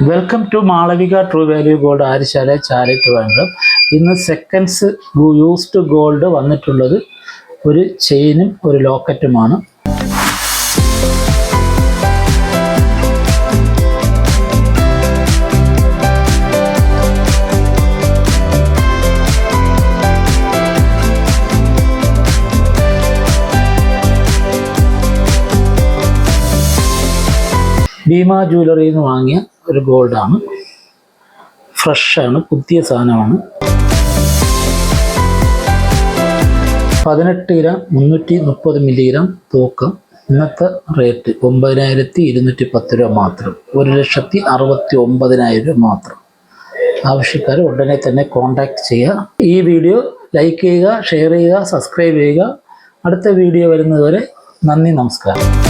Welcome to Malavika true value gold Aryashala Chalai Trivandrum. ഇന്ന് seconds used gold വന്നിട്ടുള്ളത് ഒരു ചെയിനും ഒരു ലോക്കറ്റുമാണ്. ഭീമ ജ്വല്ലറിയിൽ നിന്ന് വാങ്ങിയ ഒരു ഗോൾഡാണ്. ഫ്രഷാണ്, പുതിയ സാധനമാണ്. 18 ഗ്രാം 330 മില്ലിഗ്രാം തൂക്കം. ഇന്നത്തെ റേറ്റ് 9210 രൂപ മാത്രം. 1,69,000 രൂപ മാത്രം. ആവശ്യക്കാർ ഉടനെ തന്നെ കോൺടാക്റ്റ് ചെയ്യുക. ഈ വീഡിയോ ലൈക്ക് ചെയ്യുക, ഷെയർ ചെയ്യുക, സബ്സ്ക്രൈബ് ചെയ്യുക. അടുത്ത വീഡിയോ വരുന്നതുവരെ നന്ദി, നമസ്കാരം.